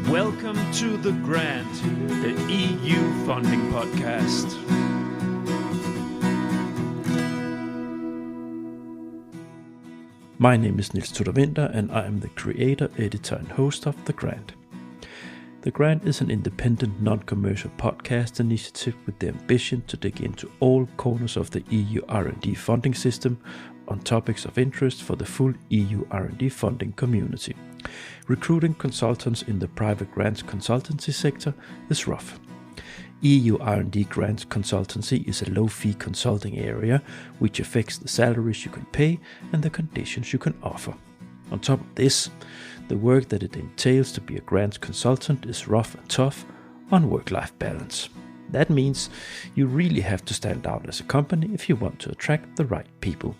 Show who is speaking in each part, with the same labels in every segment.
Speaker 1: Welcome to The Grant, the EU funding podcast. My name is Niels Tudor Winter, and I am the creator, editor, and host of The Grant. The Grant is an independent, non-commercial podcast initiative with the ambition to dig into all corners of the EU R&D funding system on topics of interest for the full EU R&D funding community. Recruiting consultants in the private grants consultancy sector is rough. EU R&D grants consultancy is a low-fee consulting area which affects the salaries you can pay and the conditions you can offer. On top of this, the work that it entails to be a grants consultant is rough and tough on work-life balance. That means you really have to stand out as a company if you want to attract the right people.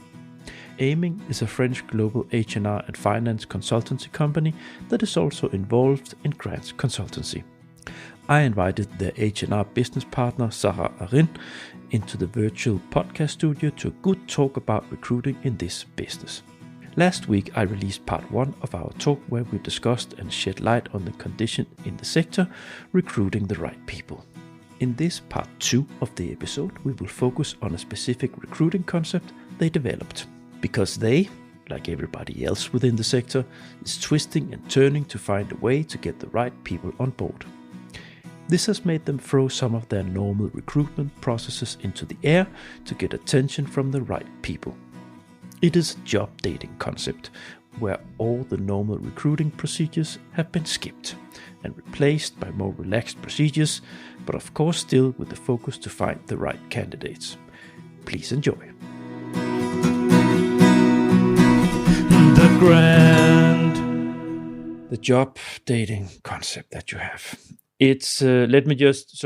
Speaker 1: Ayming is a French global H&R and finance consultancy company that is also involved in grants consultancy. I invited their H&R business partner Sara Arryn into the virtual podcast studio to a good talk about recruiting in this business. Last week I released part 1 of our talk where we discussed and shed light on the condition in the sector recruiting the right people. In this part 2 of the episode we will focus on a specific recruiting concept they developed. Because they, like everybody else within the sector, is twisting and turning to find a way to get the right people on board. This has made them throw some of their normal recruitment processes into the air to get attention from the right people. It is a job dating concept, where all the normal recruiting procedures have been skipped and replaced by more relaxed procedures, but of course still with the focus to find the right candidates. Please enjoy. The Grant. The job dating concept that you have. It's so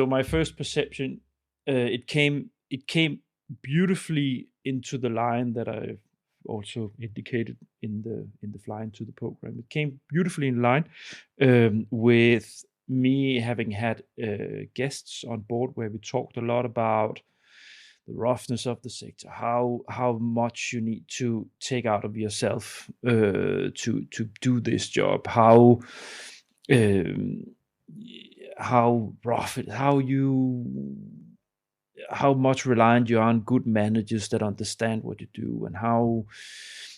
Speaker 1: my first perception, it came beautifully into the line that I've also indicated in the fly into the program. It came beautifully in line with me having had guests on board where we talked a lot about the roughness of the sector, how much you need to take out of yourself to do this job, how rough it, how much reliant you are on good managers that understand what you do, and how.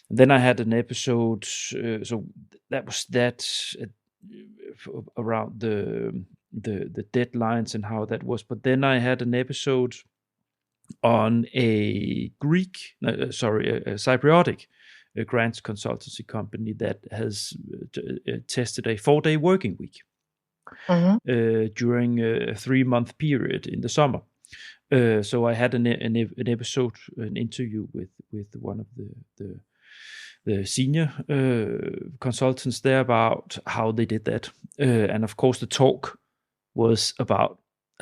Speaker 1: And then I had an episode, so that was around the deadlines and how that was. But then I had an episode on a Cypriotic grants consultancy company that has tested a 4-day working week during a 3-month period in the summer. So I had an episode, an interview with one of the senior consultants there about how they did that, and of course the talk was a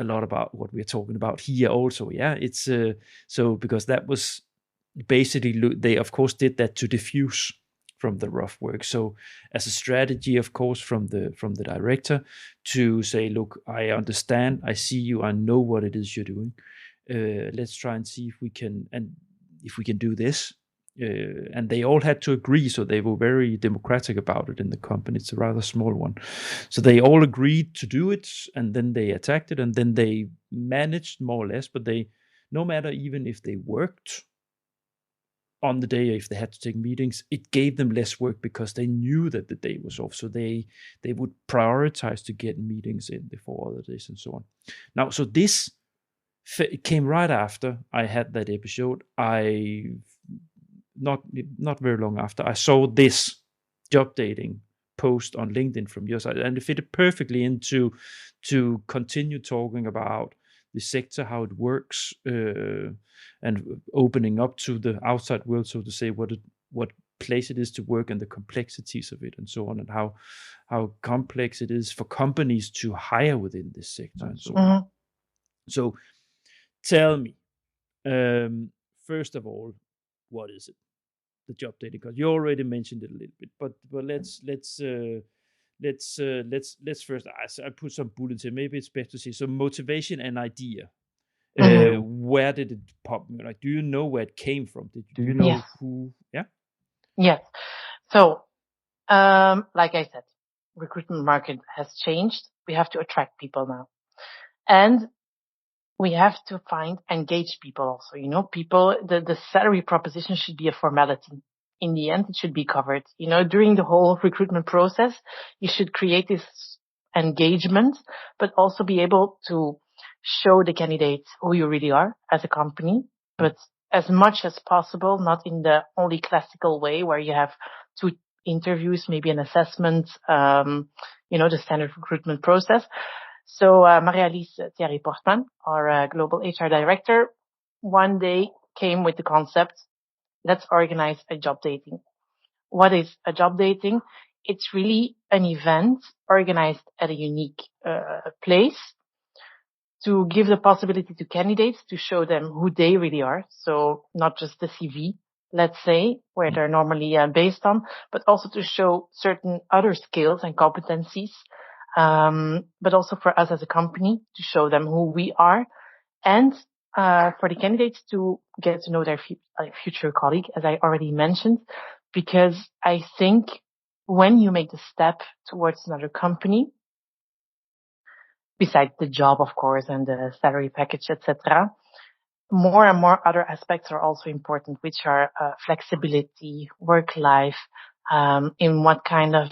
Speaker 1: lot about what we're talking about here also. Yeah, it's so because that was basically, they of course did that to diffuse from the rough work. So as a strategy, of course, from the director to say, look, I understand, I see you, I know what it is you're doing. Let's try and see if we can do this. And they all had to agree, so they were very democratic about it in the company. It's a rather small one. So they all agreed to do it, and then they attacked it, and then they managed more or less, but they, no matter even if they worked on the day, if they had to take meetings, it gave them less work because they knew that the day was off. So they would prioritize to get meetings in before other days and so on. Now, so this came right after I had that episode. Not very long after, I saw this job dating post on LinkedIn from your side, and it fitted perfectly into to continue talking about the sector, how it works, and opening up to the outside world, so to say, what place it is to work and the complexities of it and so on, and how complex it is for companies to hire within this sector and so on. So tell me, first of all, what is it? The job dating, because you already mentioned it a little bit, but let's first. I put some bullets here. Maybe it's best to say so. Motivation and idea. Where did it pop? Like, do you know where it came from? Do you know who? Yeah.
Speaker 2: Yes. So, like I said, recruitment market has changed. We have to attract people now. And we have to find engaged people also. People, the salary proposition should be a formality. In the end, it should be covered. During the whole recruitment process, you should create this engagement, but also be able to show the candidates who you really are as a company, but as much as possible, not in the only classical way where you have 2 interviews, maybe an assessment, the standard recruitment process. So Maria-Lise Thierry Portman, our global HR director, one day came with the concept, let's organize a job dating. What is a job dating? It's really an event organized at a unique place to give the possibility to candidates to show them who they really are. So not just the CV, let's say, where they're normally based on, but also to show certain other skills and competencies, but also for us as a company to show them who we are, and for the candidates to get to know their future colleague, as I already mentioned, because I think when you make the step towards another company, besides the job, of course, and the salary package, etc., more and more other aspects are also important, which are flexibility, work-life, in what kind of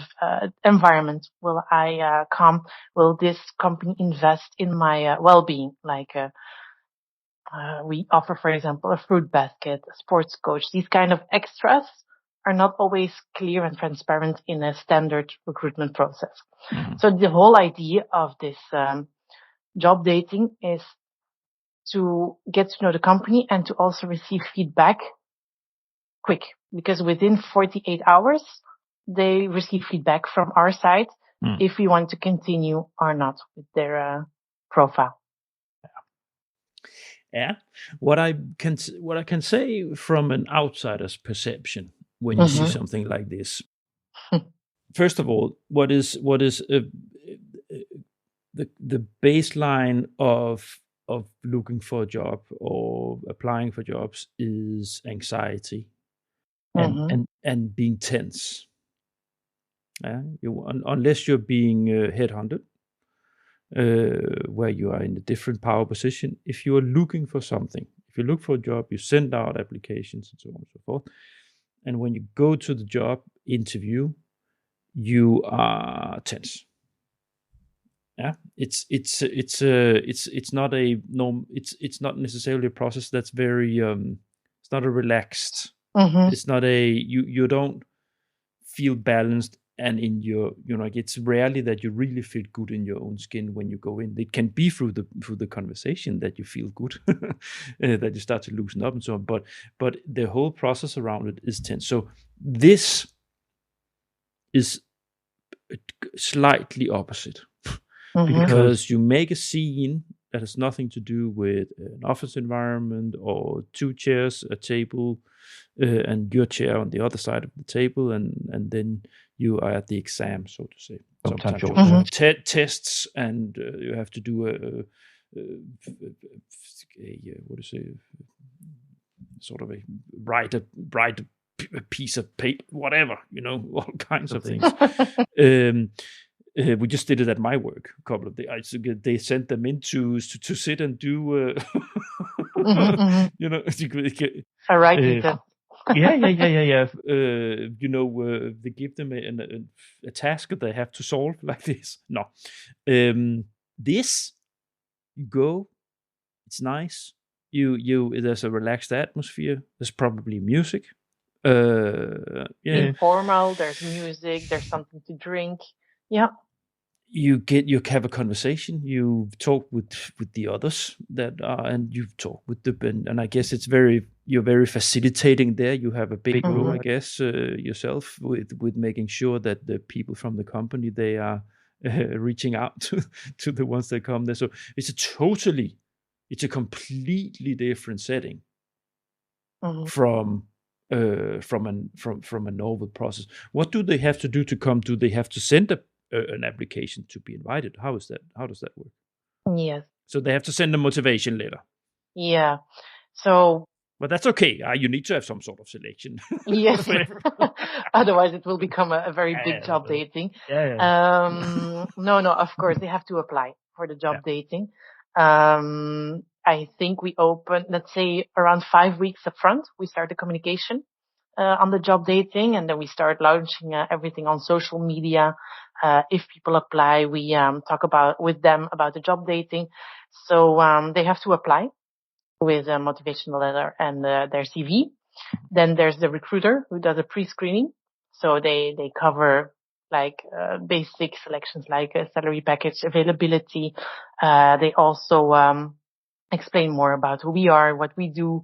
Speaker 2: environment will I come? Will this company invest in my well-being? Like we offer, for example, a fruit basket, a sports coach. These kind of extras are not always clear and transparent in a standard recruitment process. Mm-hmm. So the whole idea of this job dating is to get to know the company and to also receive feedback quick, because within 48 hours, they receive feedback from our side if we want to continue or not with their profile.
Speaker 1: Yeah. What I can say from an outsider's perception when you see something like this, first of all, what is the baseline of looking for a job or applying for jobs is anxiety and being tense. Unless you're being headhunted, where you are in a different power position. If you are looking for something, if you look for a job, you send out applications and so on and so forth. And when you go to the job interview, you are tense. Yeah, it's not a norm. It's not necessarily a process that's very. It's not a relaxed. It's not a you don't feel balanced. And in your, it's rarely that you really feel good in your own skin when you go in. It can be through the conversation that you feel good, that you start to loosen up and so on. But the whole process around it is tense. So this is slightly opposite, because you make a scene that has nothing to do with an office environment or 2 chairs, a table, and your chair on the other side of the table, and then you are at the exam, so to say. Sometimes you have tests, and you have to do a sort of write a piece of paper, whatever, all kinds of things. We just did it at my work a couple of days. They sent them in to sit and do,
Speaker 2: a writing test.
Speaker 1: Yeah. They give them a task that they have to solve like this. No, this you go. It's nice. There's a relaxed atmosphere. There's probably music.
Speaker 2: Informal. There's music. There's something to drink. Yeah.
Speaker 1: You have a conversation. You talk with the others that are, and you talk with and I guess you're very facilitating there. You have a big role, I guess, yourself with making sure that the people from the company, they are reaching out to the ones that come there. So it's a completely different setting from a normal process. What do they have to do to come? Do they have to send an application to be invited? How does that work?
Speaker 2: Yes.
Speaker 1: So they have to send a motivation letter.
Speaker 2: Yeah. So
Speaker 1: But that's okay. You need to have some sort of selection.
Speaker 2: Yes. Otherwise it will become a very big job dating. No, of course they have to apply for the job dating. I think we open, let's say around 5 weeks up front, we start the communication on the job dating, and then we start launching everything on social media. If people apply, we talk with them about the job dating. So they have to apply with a motivational letter and their CV. Then there's the recruiter who does a pre-screening. So they cover like basic selections like salary package, availability. They also explain more about who we are, what we do.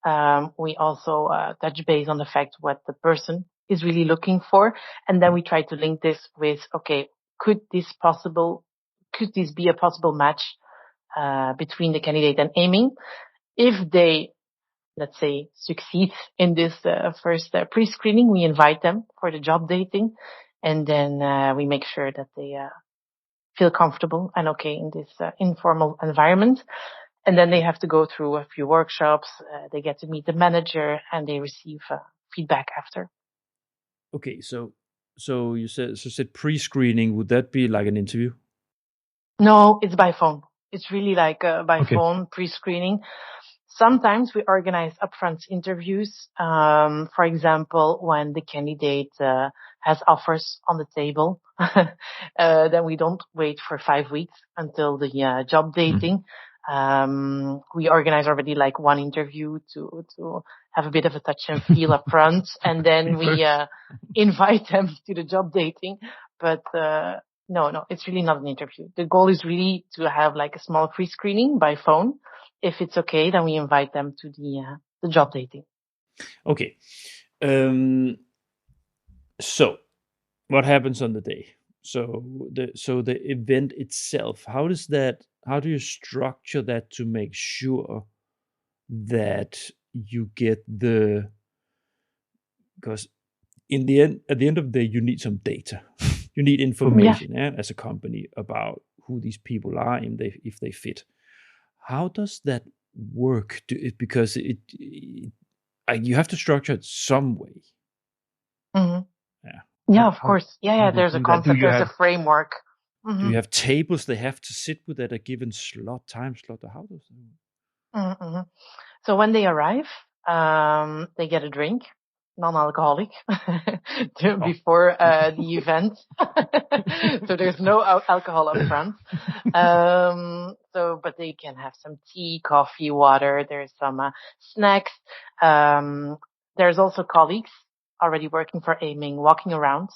Speaker 2: We also touch base on the fact what the person is really looking for. And then we try to link this with, okay, could this be a possible match between the candidate and Ayming? If they, let's say, succeed in this first pre-screening, we invite them for the job dating, and then we make sure that they feel comfortable and okay in this informal environment. And then they have to go through a few workshops. They get to meet the manager, and they receive feedback after.
Speaker 1: Okay, so you said pre-screening. Would that be like an interview?
Speaker 2: No, it's by phone. It's really like by phone pre-screening. Sometimes we organize upfront interviews. For example, when the candidate has offers on the table, then we don't wait for 5 weeks until the job dating. We organize already like one interview to have a bit of a touch and feel up front, and then we invite them to the job dating. But no, it's really not an interview. The goal is really to have like a small pre-screening by phone. If it's okay, then we invite them to the job dating.
Speaker 1: Okay. So what happens on the day? So the event itself, how do you structure that to make sure that you get because at the end of the day, you need some data. You need information as a company about who these people are and if they fit. How does that work? Because you have to structure it some way.
Speaker 2: Mm-hmm. Yeah, of course. Yeah. There's a concept. There's a framework.
Speaker 1: Do you have tables they have to sit with at a given time slot? How does that work?
Speaker 2: So when they arrive, they get a drink, non-alcoholic, before the event. So there's no alcohol up front. But they can have some tea, coffee, water. There's some snacks. There's also colleagues already working for Ayming walking around.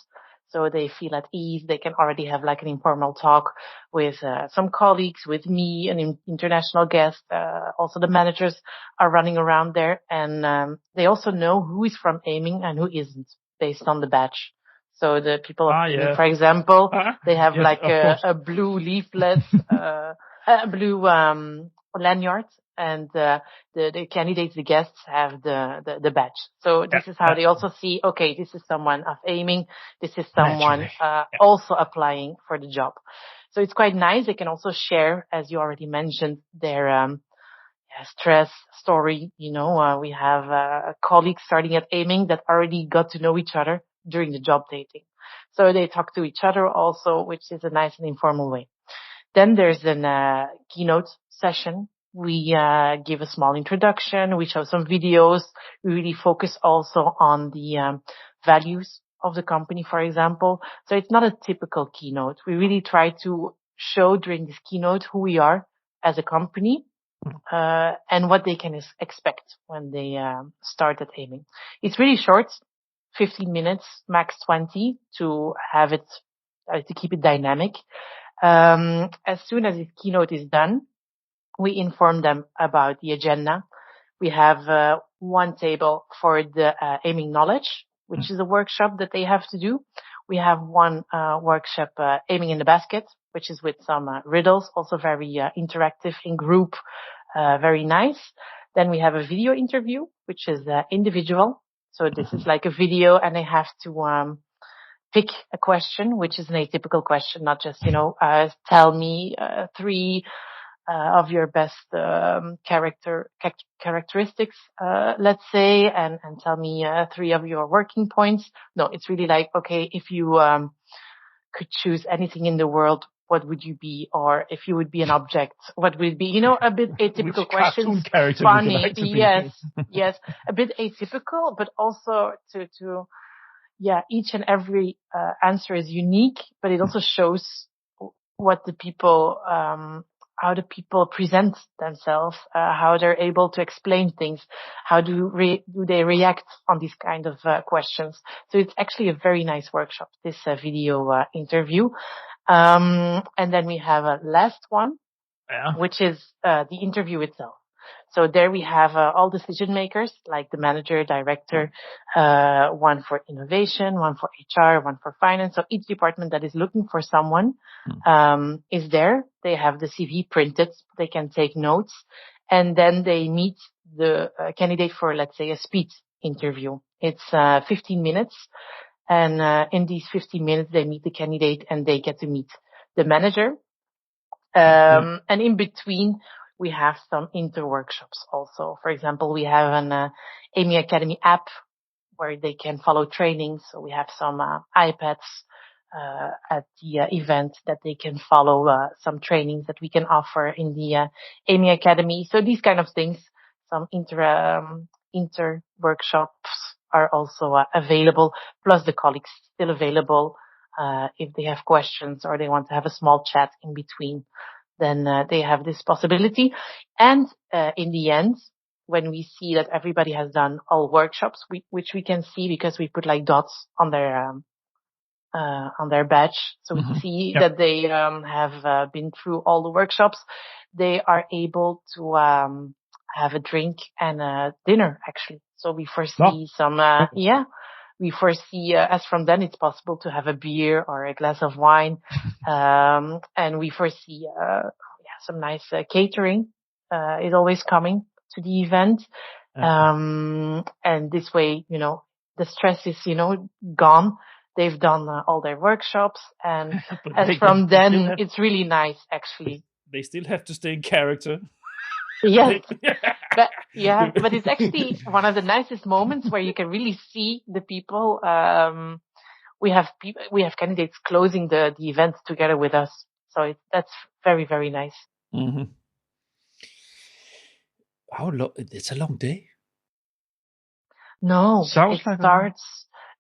Speaker 2: So they feel at ease. They can already have like an informal talk with some colleagues, with me, an international guest. Also the managers are running around there, and they also know who is from Ayming and who isn't based on the badge. So the people of Ayming, for example, they have a blue leaflet, a blue lanyard, and the candidates, the guests have the badge. So this is how they also see, okay, this is someone of Ayming, this is someone also applying for the job. So it's quite nice. They can also share, as you already mentioned, their stress story. We have colleagues starting at Ayming that already got to know each other during the job dating. So they talk to each other also, which is a nice and informal way. Then there's a keynote session. We give a small introduction. We show some videos. We really focus also on the values of the company, for example. So it's not a typical keynote. We really try to show during this keynote who we are as a company and what they can expect when they start at Ayming. It's really short, 15 minutes, max 20, to have it to keep it dynamic. As soon as this keynote is done, we inform them about the agenda. We have one table for the Ayming knowledge, which is a workshop that they have to do. We have one workshop, Ayming in the basket, which is with some riddles, also very interactive in group, very nice. Then we have a video interview, which is individual. So this is like a video, and they have to pick a question, which is an atypical question, not just, tell me 3 of your best characteristics, let's say, and tell me 3 of your working points. No, it's really like, okay, if you could choose anything in the world, what would you be? Or if you would be an object, what would it be? A bit atypical questions.
Speaker 1: Which cartoon character
Speaker 2: Funny,
Speaker 1: would you like to be?
Speaker 2: yes, a bit atypical, but also to each and every answer is unique, but it also shows what the people, how the people present themselves, how they're able to explain things, how do they react on these kind of questions. So it's actually a very nice workshop, this video interview. And then we have a last one, which is the interview itself. So there we have all decision makers, like the manager, director, one for innovation, one for HR, one for finance. So each department that is looking for someone is there. They have the CV printed. They can take notes. And then they meet the candidate for, let's say, a speed interview. It's 15 minutes. And in these 15 minutes, they meet the candidate and they get to meet the manager. And in between, we have some inter-workshops also. For example, we have an Ayming Academy app where they can follow training. So we have some iPads at the event that they can follow some trainings that we can offer in the Ayming Academy. So these kind of things, some inter-workshops are also available, plus the colleagues still available if they have questions or they want to have a small chat in between. Then they have this possibility. And in the end, when we see that everybody has done all workshops, which we can see because we put like dots on their badge, so we see that they have been through all the workshops, they are able to have a drink and a dinner actually. So we foresee we foresee, as from then, it's possible to have a beer or a glass of wine. And we foresee, some nice catering, is always coming to the event. And this way, the stress is, gone. They've done all their workshops. And as from then, it's really nice, actually.
Speaker 1: They still have to stay in character.
Speaker 2: Yes. But it's actually one of the nicest moments where you can really see the people. We have candidates closing the event together with us. So that's very, very nice.
Speaker 1: Mm-hmm. How long? It's a long day.
Speaker 2: No,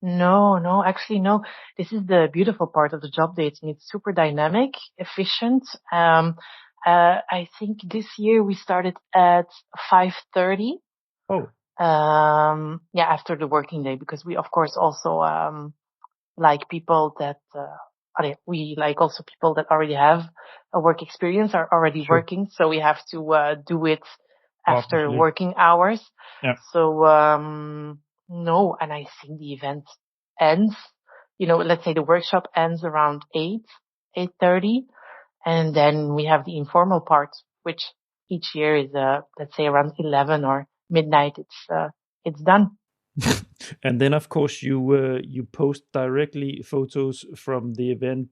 Speaker 2: No, actually, no. This is the beautiful part of the job dating. It's super dynamic, efficient. I think this year we started at 5:30.
Speaker 1: Oh.
Speaker 2: After the working day, because we of course also like people that we like also people that already have a work experience, are already working. So we have to do it after working hours.
Speaker 1: Yeah.
Speaker 2: So no, and I think the event ends. Let's say the workshop ends around 8:30. And then we have the informal part, which each year is, let's say around 11 or midnight. It's done.
Speaker 1: And then, of course, you post directly photos from the event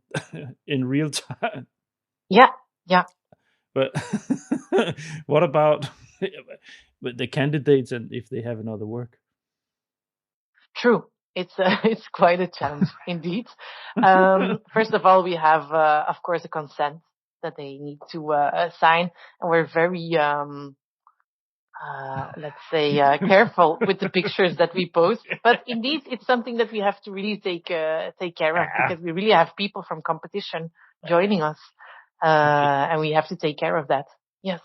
Speaker 1: in real time.
Speaker 2: Yeah.
Speaker 1: But what about the candidates and if they have another work?
Speaker 2: True. It's quite a challenge indeed. First of all, we have, of course, a consent that they need to sign, and we're very, let's say, careful with the pictures that we post. But indeed, it's something that we have to really take care of, because we really have people from competition joining us, and we have to take care of that. Yes.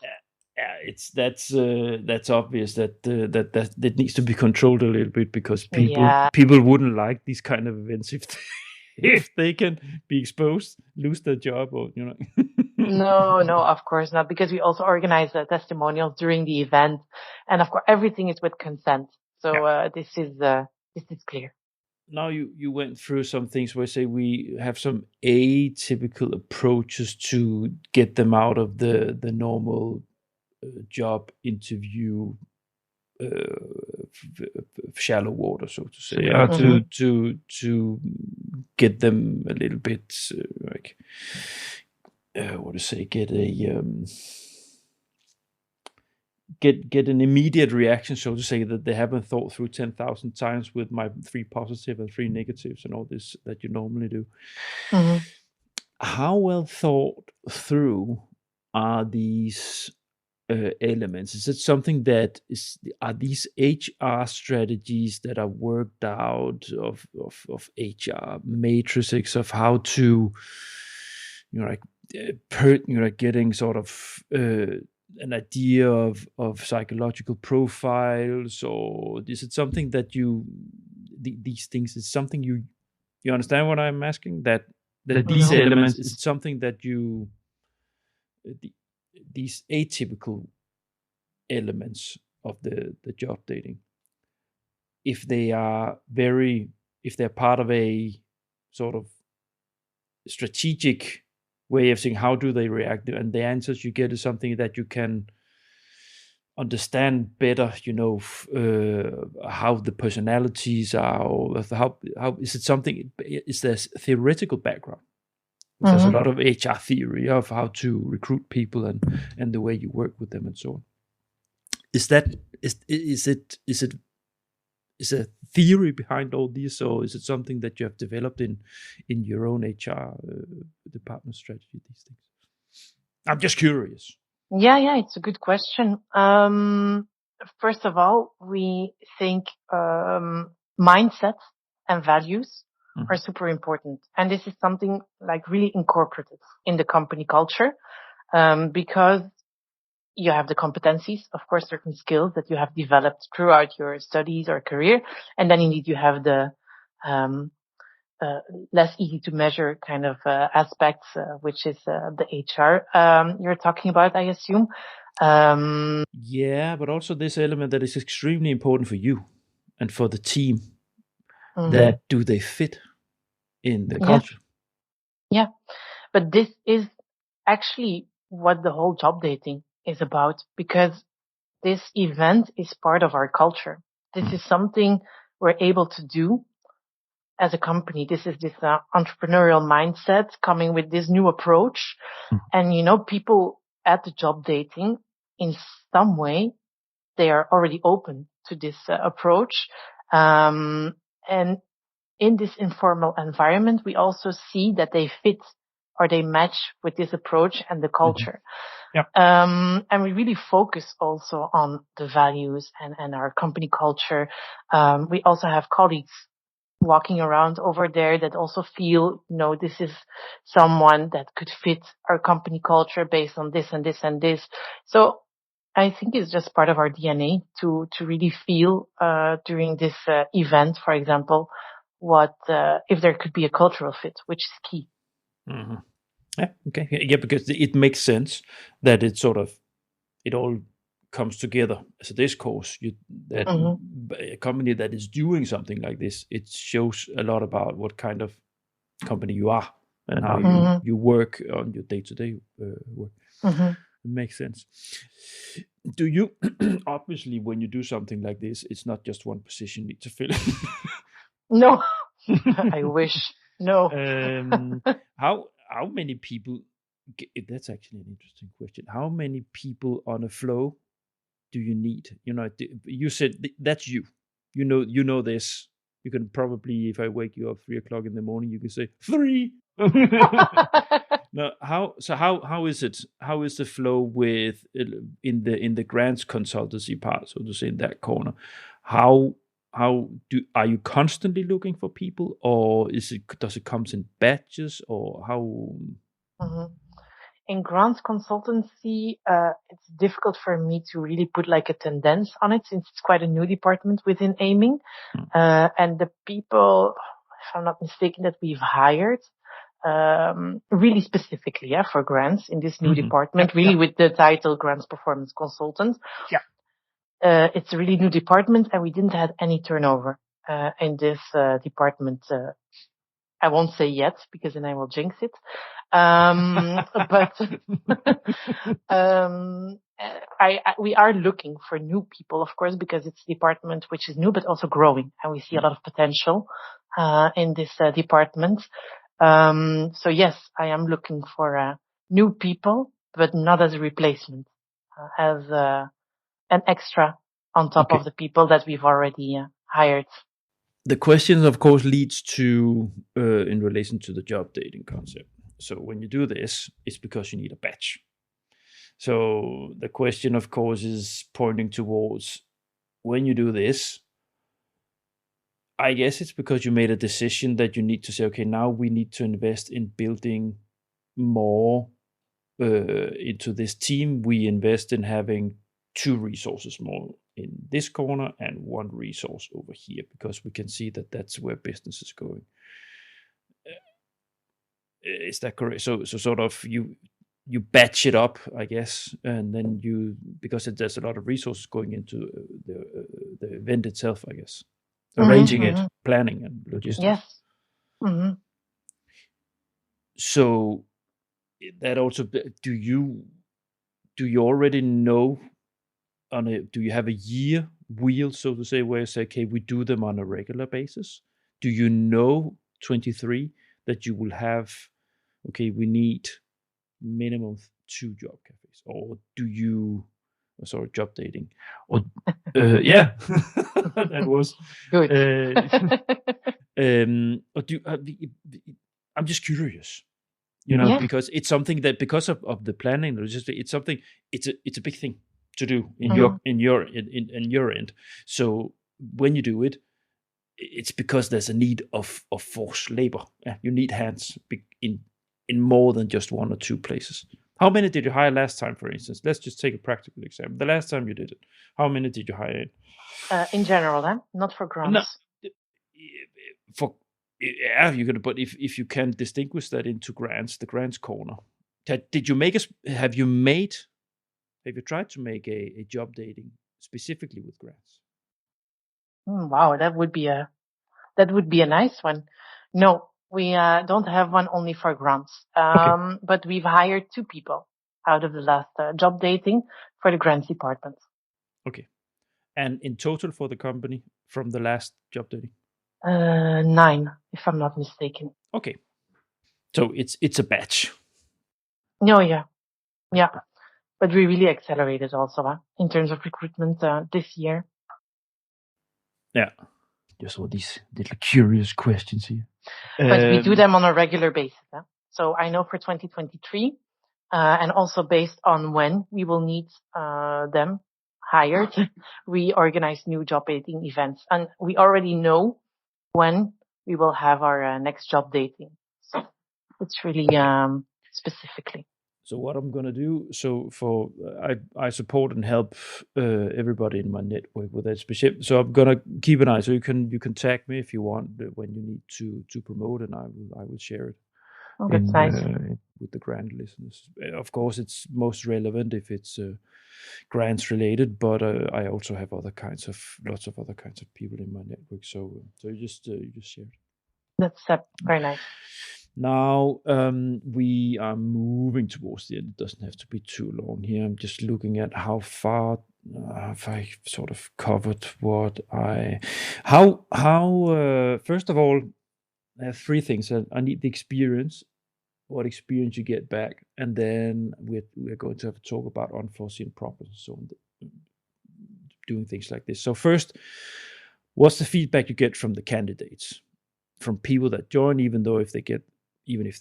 Speaker 1: That's obvious that needs to be controlled a little bit, because people wouldn't like these kind of events if they can be exposed, lose their job, or
Speaker 2: No, of course not, because we also organize testimonials during the event, and of course everything is with consent. So this is clear.
Speaker 1: Now you went through some things where, say, we have some atypical approaches to get them out of the normal job interview shallow water, so to say, to get them a little bit get get an immediate reaction, so to say, that they haven't thought through 10,000 times with my 3 positive and 3 negatives and all this that you normally do.
Speaker 2: Mm-hmm.
Speaker 1: How well thought through are these elements? Is it something that are these HR strategies that are worked out of HR matrices of how to, getting sort of an idea of psychological profiles, or is it something that these things is something you understand what I'm asking? That these elements is something that you these atypical elements of the job dating, if they're part of a sort of strategic way of saying how do they react, and the answers you get is something that you can understand better, how the personalities are, or how is it something, is there theoretical background? There's a lot of HR theory of how to recruit people and the way you work with them and so on. Is a theory behind all this, or is it something that you have developed in your own HR department strategy? These things. I'm just curious.
Speaker 2: Yeah, it's a good question. First of all, we think mindset and values are super important, and this is something like really incorporated in the company culture, because you have the competencies, of course, certain skills that you have developed throughout your studies or career, and then indeed you have the less easy to measure kind of aspects, which is the HR you're talking about, I assume.
Speaker 1: Yeah, but also this element that is extremely important for you and for the team. That do they fit in the culture?
Speaker 2: Yeah, but this is actually what the whole job dating is about, because this event is part of our culture. This is something we're able to do as a company. This is this entrepreneurial mindset coming with this new approach. And, people at the job dating, in some way, they are already open to this approach. And in this informal environment, we also see that they fit or they match with this approach and the culture.
Speaker 1: Yeah.
Speaker 2: And we really focus also on the values and our company culture. We also have colleagues walking around over there that also feel, this is someone that could fit our company culture based on this and this and this. So I think it's just part of our DNA to really feel during this event, for example, what if there could be a cultural fit, which is key.
Speaker 1: Mm-hmm. Yeah, okay. Yeah, because it makes sense that it all comes together as a discourse. A company that is doing something like this, it shows a lot about what kind of company you are and how you work on your day-to-day work. It makes sense. Do you obviously, when you do something like this, it's not just one position you need to fill?
Speaker 2: No, I wish. No.
Speaker 1: How many people? That's actually an interesting question. How many people on a flow do you need? You said that's you. You know this. You can probably, if I wake you up 3 o'clock in the morning, you can say 3. No, how is it? How is the flow with in the grants consultancy part, so to say, in that corner? Are you constantly looking for people, or does it come in batches, or how?
Speaker 2: In grants consultancy, it's difficult for me to really put like a tendency on it, since it's quite a new department within Ayming. And the people, if I'm not mistaken, that we've hired, really specifically, for grants in this new department, with the title Grants Performance Consultant. Yeah. It's a really new department, and we didn't have any turnover in this department. I won't say yet, because then I will jinx it. But we are looking for new people, of course, because it's a department which is new but also growing, and we see a lot of potential in this department. So yes, I am looking for new people, but not as a replacement, as an extra on top of the people that we've already hired.
Speaker 1: The question, of course, leads to in relation to the job dating concept. So when you do this, it's because you need a batch. So the question, of course, is pointing towards when you do this, I guess it's because you made a decision that you need to say, okay, now we need to invest in building more into this team. We invest in having 2 resources more in this corner and 1 resource over here, because we can see that that's where business is going. Is that correct? So sort of you batch it up, I guess, and then because there's a lot of resources going into the event itself, I guess, arranging it, planning, and logistics.
Speaker 2: Yes. Mm-hmm.
Speaker 1: So that also, do you already know do you have a year wheel, so to say, where you say, okay, we do them on a regular basis? Do you know 23 that you will have, okay, we need minimum 2 job cafes, or job dating, or yeah, that was
Speaker 2: good.
Speaker 1: Or I'm just curious, because it's something that, because of the planning, it's something, it's a big thing to do in your end. So when you do it, it's because there's a need of forced labor. You need hands in more than just 1 or 2 places. How many did you hire last time, for instance? Let's just take a practical example. The last time you did it, how many did you hire
Speaker 2: in general, not for grants.
Speaker 1: No, you're gonna. But if you can distinguish that into grants, the grants corner. Did you make have you tried to make a job dating specifically with grants?
Speaker 2: Wow, that would be a nice one. No, we don't have one only for grants. But we've hired 2 people out of the last job dating for the grants department.
Speaker 1: Okay. And in total for the company from the last job dating?
Speaker 2: 9, if I'm not mistaken.
Speaker 1: Okay. So it's a batch.
Speaker 2: No, yeah. But we really accelerated also in terms of recruitment this year.
Speaker 1: Yeah. Just all these little curious questions here.
Speaker 2: But we do them on a regular basis. So I know for 2023, and also based on when we will need them hired, we organize new job dating events. And we already know when we will have our next job dating. So it's really specifically.
Speaker 1: So what I'm gonna do, I support and help everybody in my network with that specific. So I'm gonna keep an eye. So you can tag me if you want when you need to promote, and I will share it.
Speaker 2: Oh, that's nice.
Speaker 1: With the grant listeners. Of course, it's most relevant if it's grants related, but I also have lots of other kinds of people in my network. So you just share it.
Speaker 2: That's very nice.
Speaker 1: Now we are moving towards the end. It doesn't have to be too long here. I'm just looking at how far have I sort of covered what first of all, I have 3 things. I need the experience, what experience you get back, and then we're going to have a talk about unforeseen problems, so doing things like this. So first, what's the feedback you get from the candidates, from people that join, even if they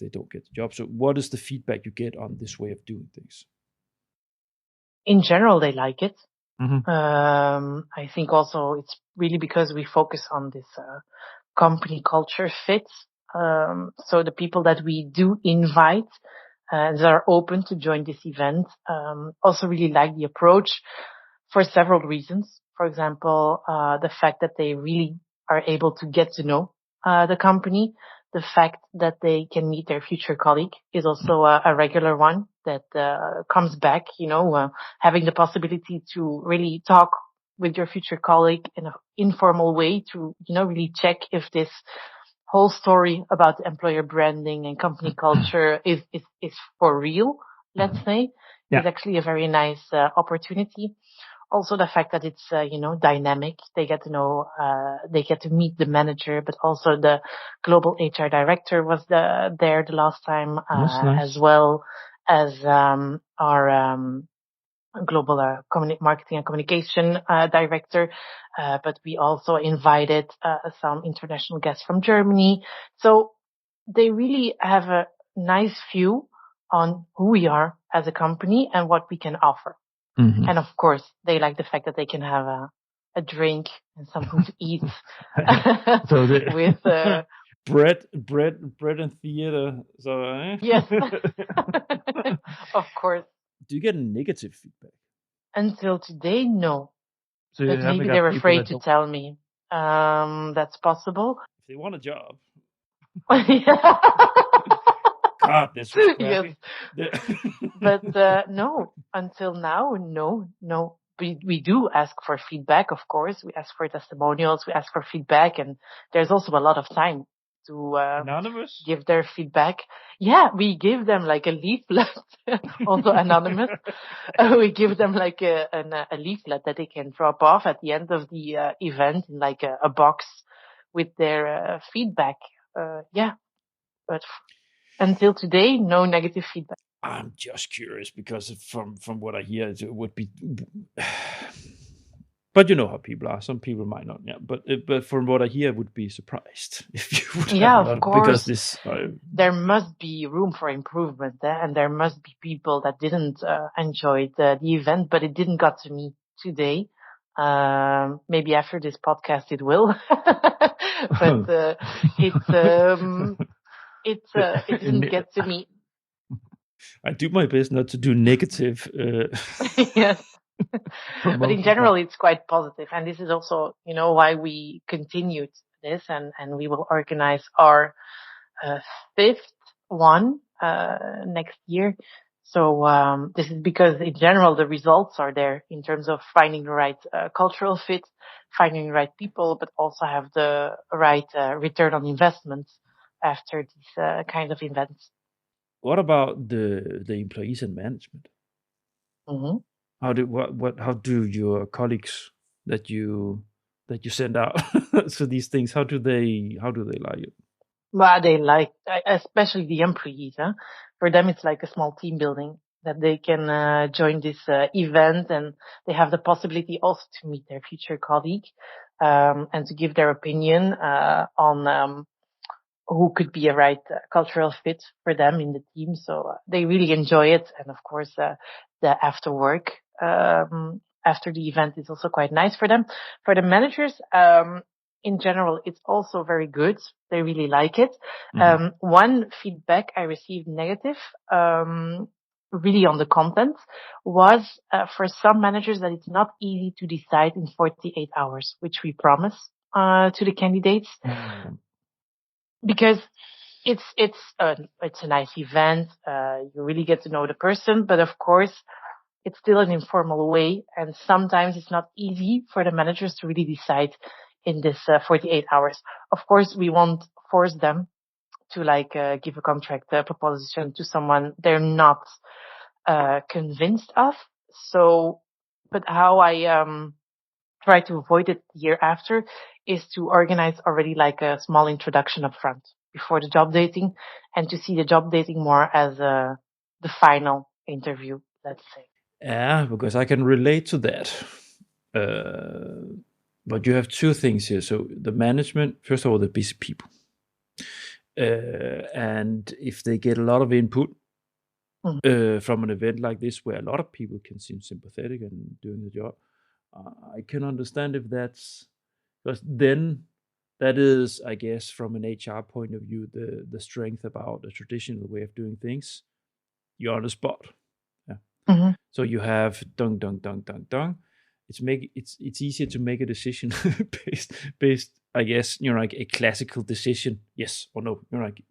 Speaker 1: don't get the job? So what is the feedback you get on this way of doing things?
Speaker 2: In general, they like it.
Speaker 1: Mm-hmm.
Speaker 2: I think also it's really because we focus on this company culture fit. So the people that we do invite that are open to join this event also really like the approach for several reasons. For example, the fact that they really are able to get to know the company. The fact that they can meet their future colleague is also a regular one that comes back, having the possibility to really talk with your future colleague in an informal way to, really check if this whole story about employer branding and company culture is for real, let's say, is actually a very nice opportunity. Also the fact that it's, dynamic. They get to know, they get to meet the manager, but also the global HR director was there the last time, nice. As well as, our, global marketing and communication director, but we also invited some international guests from Germany. So they really have a nice view on who we are as a company and what we can offer.
Speaker 1: Mm-hmm.
Speaker 2: And of course, they like the fact that they can have a drink and something to eat
Speaker 1: So
Speaker 2: with
Speaker 1: bread and theater. So
Speaker 2: yes, of course.
Speaker 1: Do you get negative feedback?
Speaker 2: Until today, no.
Speaker 1: So
Speaker 2: But maybe they're afraid to tell me. That's possible.
Speaker 1: If they want a job.
Speaker 2: Yeah.
Speaker 1: God, this was crappy.
Speaker 2: Yes. But no, until now, no. We do ask for feedback, of course. We ask for testimonials, we ask for feedback, and there's also a lot of time to
Speaker 1: Anonymous?
Speaker 2: give their feedback. Yeah, we give them like a leaflet, also anonymous. We give them like a leaflet that they can drop off at the end of the event in like a box with their feedback. Yeah, but until today, no negative feedback.
Speaker 1: I'm just curious because from what I hear, it would be. But you know how people are. Some people might not. Yeah, but from what I hear, I would be surprised if you would have a lot,
Speaker 2: of course.
Speaker 1: because this.
Speaker 2: There must be room for improvement there, and there must be people that didn't enjoy the event, but it didn't got to me today. Maybe after this podcast it will, but it didn't get to me.
Speaker 1: I do my best not to do negative.
Speaker 2: Yes. But in general, it's quite positive. And this is also, why we continued this, and we will organize our fifth one next year. So this is because in general, the results are there in terms of finding the right cultural fit, finding the right people, but also have the right return on investment after these kind of events.
Speaker 1: What about the employees and management?
Speaker 2: Mm-hmm.
Speaker 1: How do your colleagues that you send out to these things, how do they like it?
Speaker 2: Well, they like, especially the employees. For them, it's like a small team building that they can join this event, and they have the possibility also to meet their future colleague and to give their opinion on who could be a right cultural fit for them in the team. So they really enjoy it. And of course, the after work after the event is also quite nice for them. For the managers, in general, it's also very good. They really like it.
Speaker 1: Mhm.
Speaker 2: One feedback I received negative, really on the content, was for some managers that it's not easy to decide in 48 hours, which we promise to the candidates. Because it's a nice event. You really get to know the person, but of course, it's still an informal way, and sometimes it's not easy for the managers to really decide in this 48 hours. Of course, we won't force them to give a contract proposition to someone they're not convinced of. So, but how I try to avoid it the year after is to organize already like a small introduction up front before the job dating, and to see the job dating more as the final interview, let's say.
Speaker 1: Yeah, because I can relate to that. But you have two things here. So the management, first of all, the busy people. And if they get a lot of input from an event like this, where a lot of people can seem sympathetic and doing the job, I can understand if that's, because then that is, I guess, from an HR point of view, the strength about a traditional way of doing things. You're on the spot.
Speaker 2: Mm-hmm.
Speaker 1: So you have dung. It's easier to make a decision based, I guess, like a classical decision, yes or no, like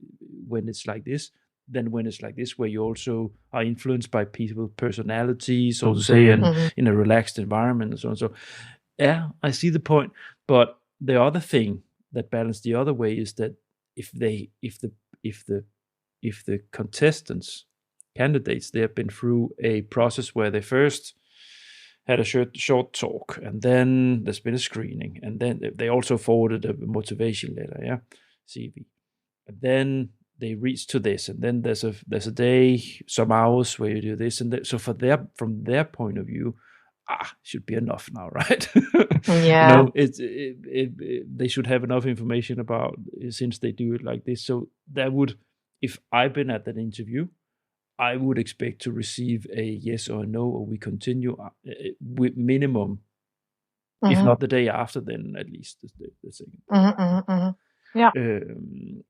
Speaker 1: when it's like this, than when it's like this, where you also are influenced by people's personalities, so to say, and in a relaxed environment and so on. So yeah, I see the point. But the other thing that balanced the other way is that if the contestants, candidates, they have been through a process where they first had a short talk, and then there's been a screening, and then they also forwarded a motivation letter, CV, and then they reach to this, and then there's a day, some hours where you do this, and that. So from their point of view, should be enough now, right?
Speaker 2: Yeah.
Speaker 1: They should have enough information about, since they do it like this. So that would, if I've been at that interview, I would expect to receive a yes or a no, or we continue with minimum, if not the day after, then at least the second day.
Speaker 2: Yeah.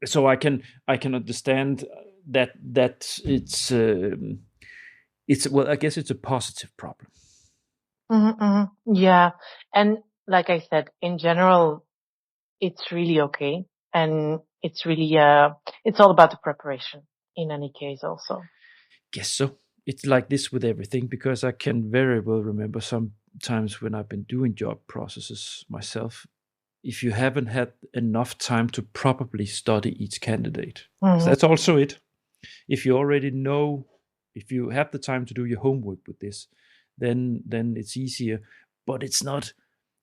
Speaker 1: So I can understand that it's well, I guess it's a positive problem.
Speaker 2: Yeah. And like I said, in general, it's really okay. And it's really, it's all about the preparation in any case also.
Speaker 1: Guess so. It's like this with everything, because I can very well remember some times when I've been doing job processes myself, if you haven't had enough time to properly study each candidate. So that's also it. If you already know, if you have the time to do your homework with this, then it's easier. But it's not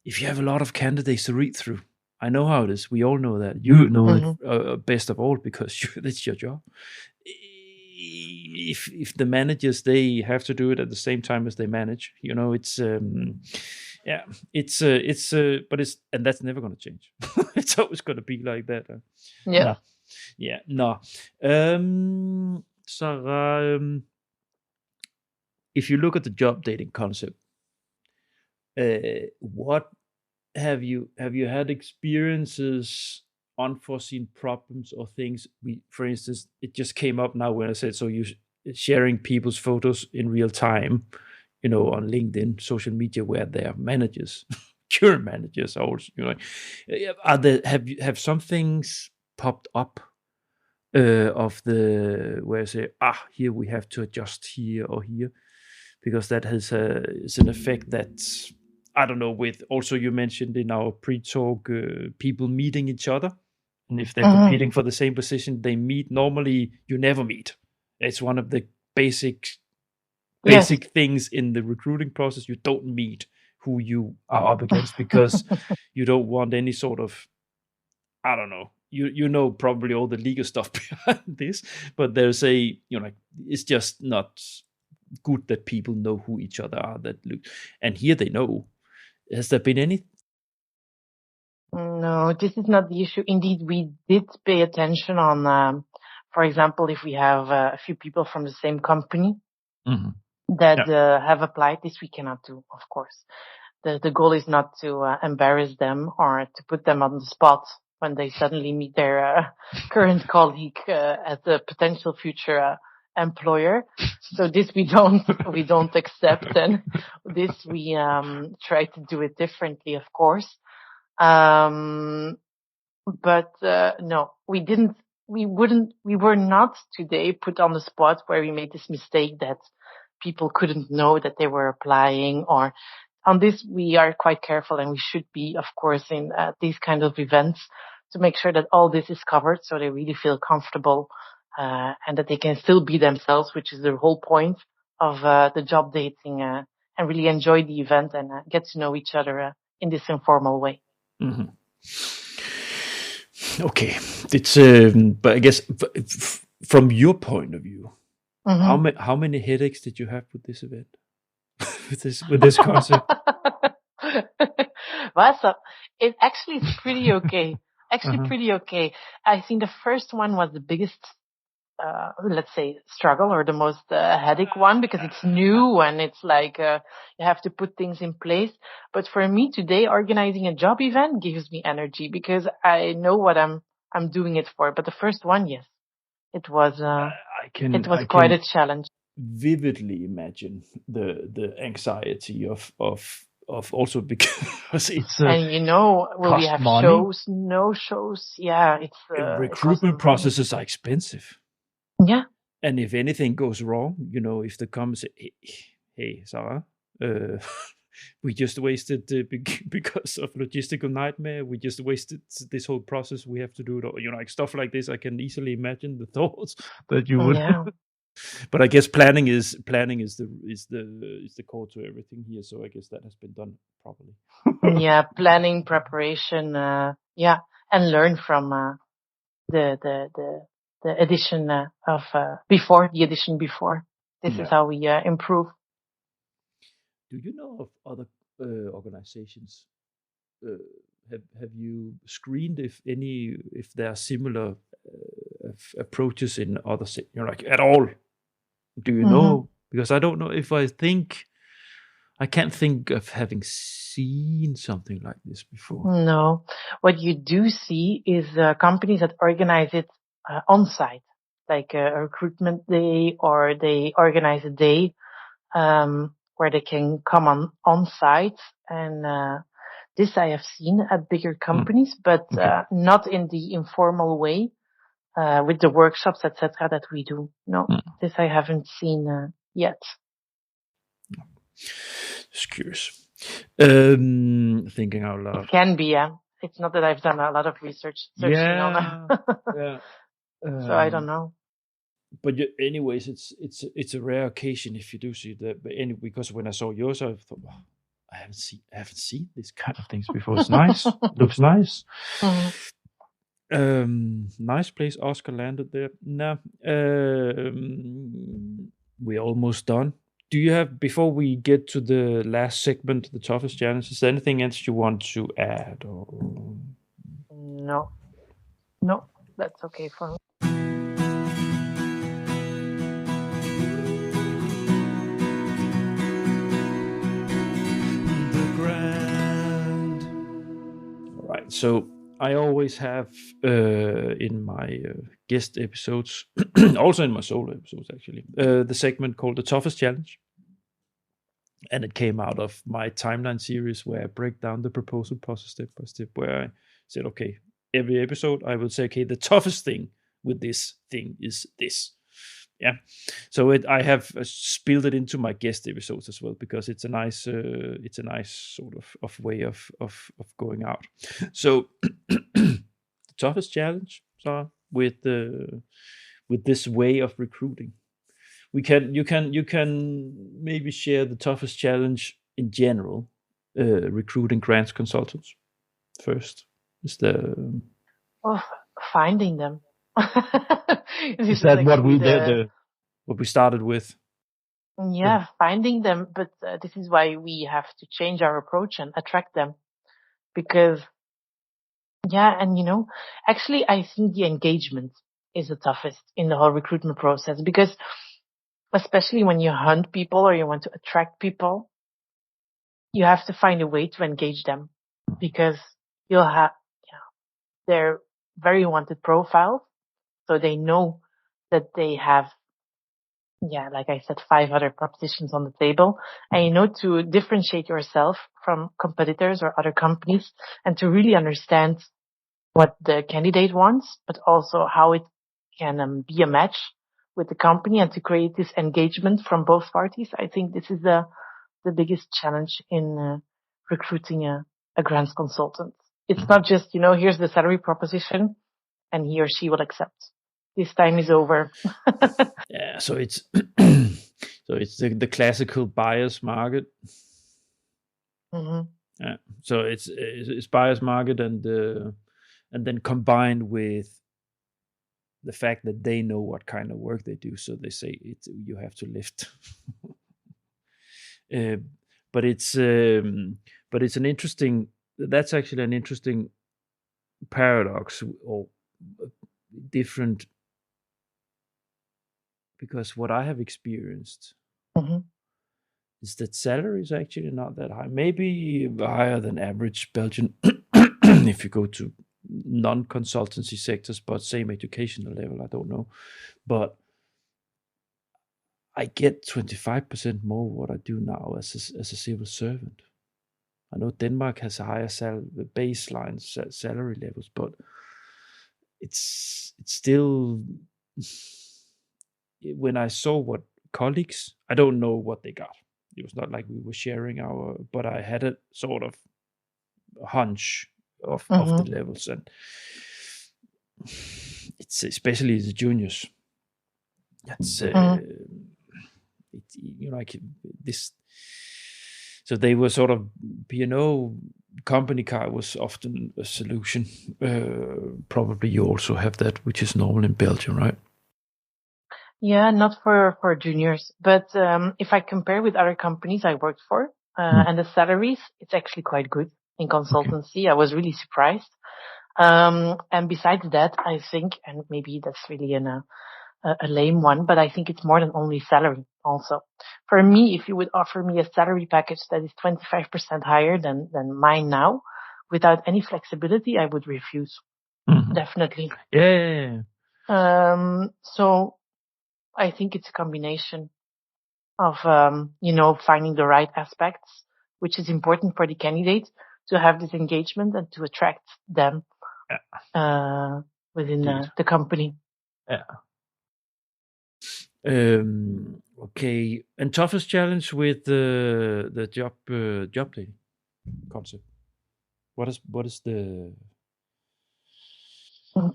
Speaker 1: if you have a lot of candidates to read through. I know how it is. We all know that. You know it best of all, because that's your job. If the managers, they have to do it at the same time as they manage, it's but and that's never going to change. It's always going to be like that. No. Sarah, if you look at the job dating concept, what have you had experiences, unforeseen problems, or things? For instance, it just came up now when I said, so you sharing people's photos in real time, on LinkedIn, social media, where they are managers, current managers, also, have some things popped up of the where I say, here we have to adjust here or here, because that is an effect that, I don't know, with also you mentioned in our pre-talk, people meeting each other, and if they're competing for the same position, they meet. Normally you never meet. It's one of the basic things in the recruiting process. You don't meet who you are up against, because you don't want any sort of, I don't know, you know probably all the legal stuff behind this, but there's it's just not good that people know who each other are, and here they know. Has there been any?
Speaker 2: No, this is not the issue. Indeed, we did pay attention on, for example, if we have a few people from the same company that have applied, this we cannot do, of course. The goal is not to embarrass them or to put them on the spot when they suddenly meet their current colleague as a potential future employer. So this we don't accept, and this we try to do it differently, of course. But no, we didn't. We were not today put on the spot where we made this mistake that people couldn't know that they were applying, or on this we are quite careful, and we should be, of course, in these kind of events, to make sure that all this is covered, so they really feel comfortable and that they can still be themselves, which is the whole point of the job dating, and really enjoy the event and get to know each other in this informal way.
Speaker 1: Okay, it's but I guess from your point of view, how many headaches did you have with this event, with this concept?
Speaker 2: Well, so it actually is pretty okay. Pretty okay. I think the first one was the biggest, let's say, struggle, or the most headache one, because it's new and it's like you have to put things in place. But for me today, organizing a job event gives me energy, because I know what I'm doing it for. But the first one, yes, it was quite a challenge.
Speaker 1: Vividly imagine the anxiety of also, because it's
Speaker 2: and will we have
Speaker 1: money.
Speaker 2: shows, no shows? Yeah, it's
Speaker 1: recruitment processes are expensive.
Speaker 2: Yeah.
Speaker 1: And if anything goes wrong, if they come and say, hey Sarah, we just wasted because of logistical nightmare, we just wasted this whole process, we have to do it, like stuff like this. I can easily imagine the thoughts that you would. But I guess planning is the core to everything here. So I guess that has been done properly.
Speaker 2: Yeah, planning, preparation, and learn from the the edition before the edition before. This is how we improve.
Speaker 1: Do you know of other organizations? Have you screened if there are similar approaches in other like at all? Do you know? Because I don't know if I can't think of having seen something like this before.
Speaker 2: No, what you do see is companies that organize it on site, like a recruitment day, or they organize a day where they can come on site. And this I have seen at bigger companies, but not in the informal way with the workshops, etc. that we do. No, this I haven't seen yet.
Speaker 1: Just curious. Thinking out loud.
Speaker 2: It can be, yeah. It's not that I've done a lot of research searching on
Speaker 1: yeah.
Speaker 2: So I don't know.
Speaker 1: But anyways, it's a rare occasion if you do see that. But anyway, because when I saw yours, I thought, well, I haven't seen this kind of things before. It's nice. Looks nice. Nice place Oscar landed there. Now, we're almost done. Do you have, before we get to the last segment, the toughest challenge, is there anything else you want to add? Or?
Speaker 2: No, that's okay for me.
Speaker 1: All right, so I always have in my guest episodes, also in my solo episodes actually, the segment called The Toughest Challenge. And it came out of my timeline series where I break down the proposal process step by step, where I said, okay, every episode I will say, okay, the toughest thing with this thing is this. Yeah. So I have spilled it into my guest episodes as well, because it's a nice sort of way of going out. So the toughest challenge, Sara, with this way of recruiting. You can maybe share the toughest challenge in general, recruiting grants consultants first. Is
Speaker 2: finding them.
Speaker 1: Is that what we did? What we started with?
Speaker 2: Yeah, finding them. But this is why we have to change our approach and attract them, because and actually I think the engagement is the toughest in the whole recruitment process, because especially when you hunt people or you want to attract people, you have to find a way to engage them, because you'll have their very wanted profiles. So they know that they have, like I said, 5 other propositions on the table. And to differentiate yourself from competitors or other companies, and to really understand what the candidate wants, but also how it can be a match with the company, and to create this engagement from both parties. I think this is the biggest challenge in recruiting a grants consultant. It's not just, here's the salary proposition and he or she will accept. This time is over.
Speaker 1: Yeah, so it's the classical buyer's market. Yeah, so it's buyer's market, and then combined with the fact that they know what kind of work they do, so they say you have to lift. But it's an interesting. That's actually an interesting paradox, or different, because what I have experienced is that salary is actually not that high. Maybe higher than average Belgian if you go to non-consultancy sectors, but same educational level, I don't know. But I get 25% more what I do now as a civil servant. I know Denmark has a higher baseline salary levels, but it's still, when I saw what colleagues, I don't know what they got. It was not like we were sharing but I had a sort of hunch of the levels, and it's especially the juniors. That's like this. So they were sort of P&O company car was often a solution. Probably you also have that, which is normal in Belgium, right?
Speaker 2: Yeah, not for juniors, but if I compare with other companies I worked for, and the salaries, it's actually quite good in consultancy. I was really surprised. And besides that, I think, and maybe that's really a lame one, but I think it's more than only salary also. For me, if you would offer me a salary package that is 25% higher than mine now, without any flexibility, I would refuse. Definitely.
Speaker 1: Yeah.
Speaker 2: So I think it's a combination of, finding the right aspects, which is important for the candidate to have this engagement and to attract them within the company.
Speaker 1: Yeah. Okay. And toughest challenge with the job dating concept. What is the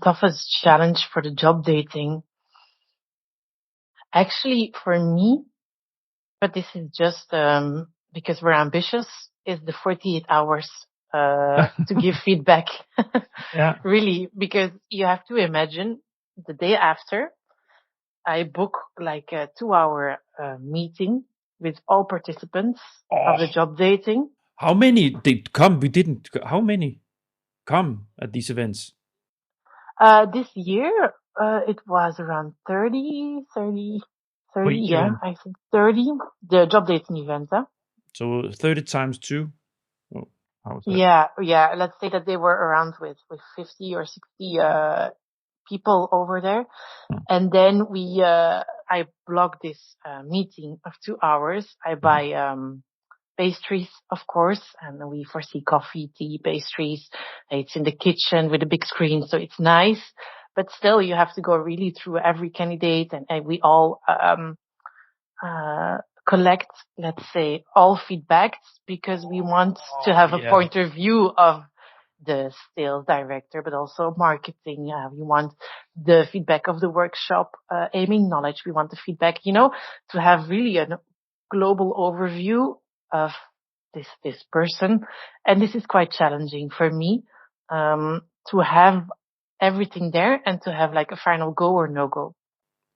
Speaker 2: toughest challenge for the job dating? Actually, for me, but this is just because we're ambitious, is the 48 hours to give feedback.
Speaker 1: Yeah.
Speaker 2: Really, because you have to imagine the day after, I book like a 2-hour meeting with all participants of the job dating.
Speaker 1: How many did come? How many come at these events?
Speaker 2: This year, it was around 30, yeah, I think 30, the job dating event.
Speaker 1: So 30 times 2? Oh, how is that?
Speaker 2: Yeah. Let's say that they were around with 50 or 60 people over there. And then I block this meeting of 2 hours. I buy pastries, of course, and we foresee coffee, tea, pastries. It's in the kitchen with a big screen, so it's nice. But still, you have to go really through every candidate, and we all collect, let's say, all feedbacks, because we want to have a point of view of the sales director, but also marketing. We want the feedback of the workshop, Ayming knowledge. We want the feedback, to have really a global overview of this person. And this is quite challenging for me, to have everything there and to have like a final go or no go.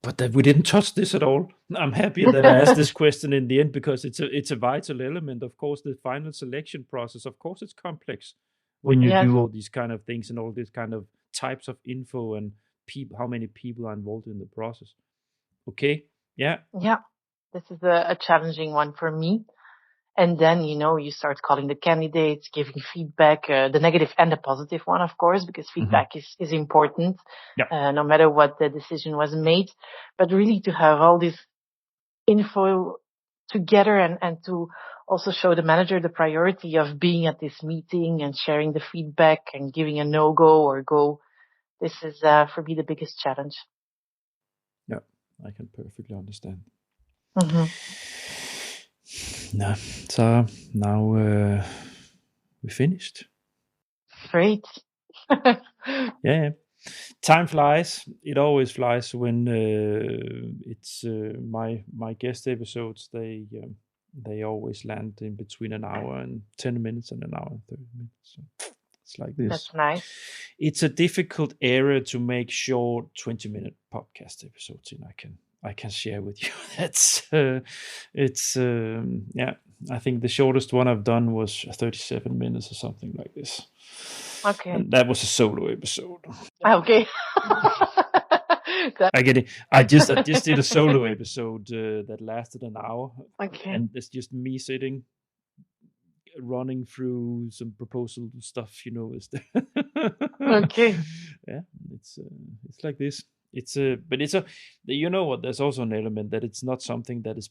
Speaker 1: But that we didn't touch this at all. I'm happy that I asked this question in the end, because it's a vital element. Of course, the final selection process, of course, it's complex when you do all these kind of things and all these kind of types of info and how many people are involved in the process. Okay. Yeah.
Speaker 2: Yeah. This is a challenging one for me. And then, you start calling the candidates, giving feedback, the negative and the positive one, of course, because feedback is important, no matter what the decision was made. But really to have all this info together and to also show the manager the priority of being at this meeting and sharing the feedback and giving a no-go or go. This is, for me, the biggest challenge.
Speaker 1: Yeah, I can perfectly understand.
Speaker 2: No.
Speaker 1: So now we finished.
Speaker 2: Great.
Speaker 1: Yeah. Time flies. It always flies when it's my guest episodes. They always land in between an hour and 10 minutes and an hour and 30 minutes. So it's like this.
Speaker 2: That's nice.
Speaker 1: It's a difficult area to make short 20-minute podcast episodes in. I can share with you. I think the shortest one I've done was 37 minutes or something like this.
Speaker 2: Okay.
Speaker 1: And that was a solo episode.
Speaker 2: Okay.
Speaker 1: I get it. I just did a solo episode that lasted an hour.
Speaker 2: Okay.
Speaker 1: And it's just me sitting, running through some proposal stuff,
Speaker 2: Okay.
Speaker 1: Yeah, it's like this. But there's also an element that it's not something that is.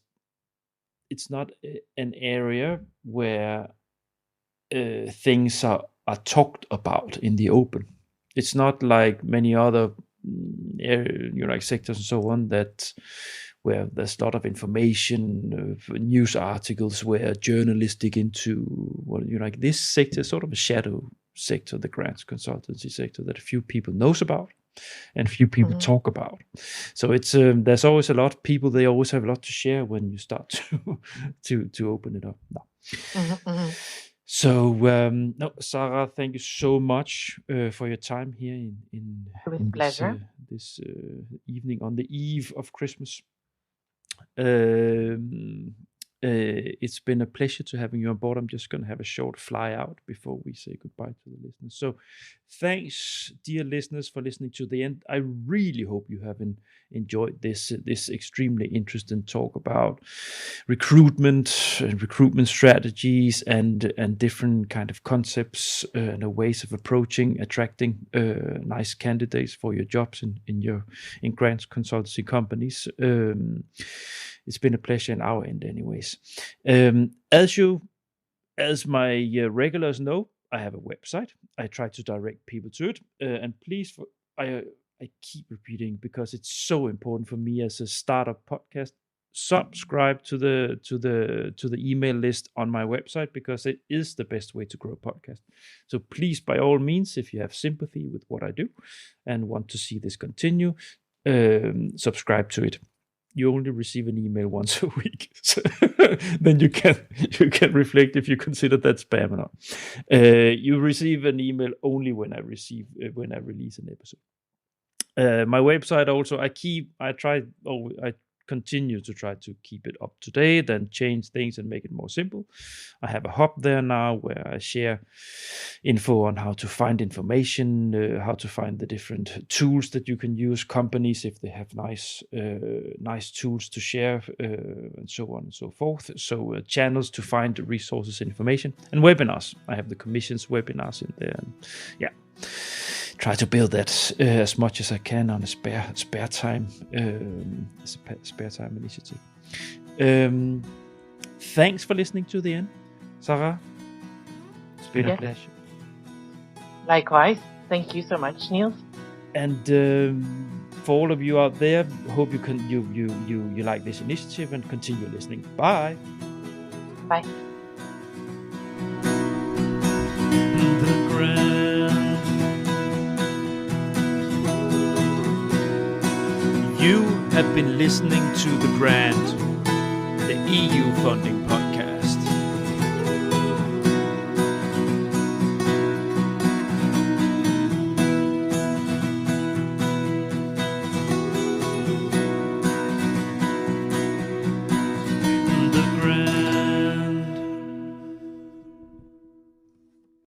Speaker 1: It's not an area where things are talked about in the open. It's not like many other like sectors and so on where there's a lot of information, news articles where journalists dig into like this sector is sort of a shadow sector, the grants consultancy sector, that a few people knows about and few people talk about. So it's there's always a lot of people. They always have a lot to share when you start to open it up. No. So, no, Sara, thank you so much for your time here
Speaker 2: With
Speaker 1: in
Speaker 2: pleasure.
Speaker 1: this evening on the eve of Christmas. Um, it's been a pleasure to having you on board. I'm just going to have a short fly out before we say goodbye to the listeners. So, thanks, dear listeners, for listening to the end. I really hope you have enjoyed this extremely interesting talk about recruitment and recruitment strategies and different kind of concepts and ways of approaching attracting nice candidates for your jobs in grants consultancy companies. It's been a pleasure in our end, anyways. As my regulars know, I have a website. I try to direct people to it, and please, I keep repeating because it's so important for me as a startup podcast. Subscribe to the email list on my website because it is the best way to grow a podcast. So please, by all means, if you have sympathy with what I do and want to see this continue, subscribe to it. You only receive an email once a week, so then you can reflect if you consider that spam or not. You receive an email only when I release an episode. My website also, I continue to try to keep it up to date and change things and make it more simple. I have a hub there now where I share info on how to find information, how to find the different tools that you can use, companies if they have nice tools to share, and so on and so forth. So channels to find resources and information, and webinars. I have the commissions webinars in there, and yeah, try to build that as much as I can on a spare time, as a spare time initiative. Thanks for listening to the end, Sara. It's been a pleasure.
Speaker 2: Likewise. Thank you so much, Niels.
Speaker 1: And for all of you out there, hope you like this initiative and continue listening. Bye.
Speaker 2: Bye.
Speaker 1: The Grant. You have been listening to The Grant, the EU funding podcast.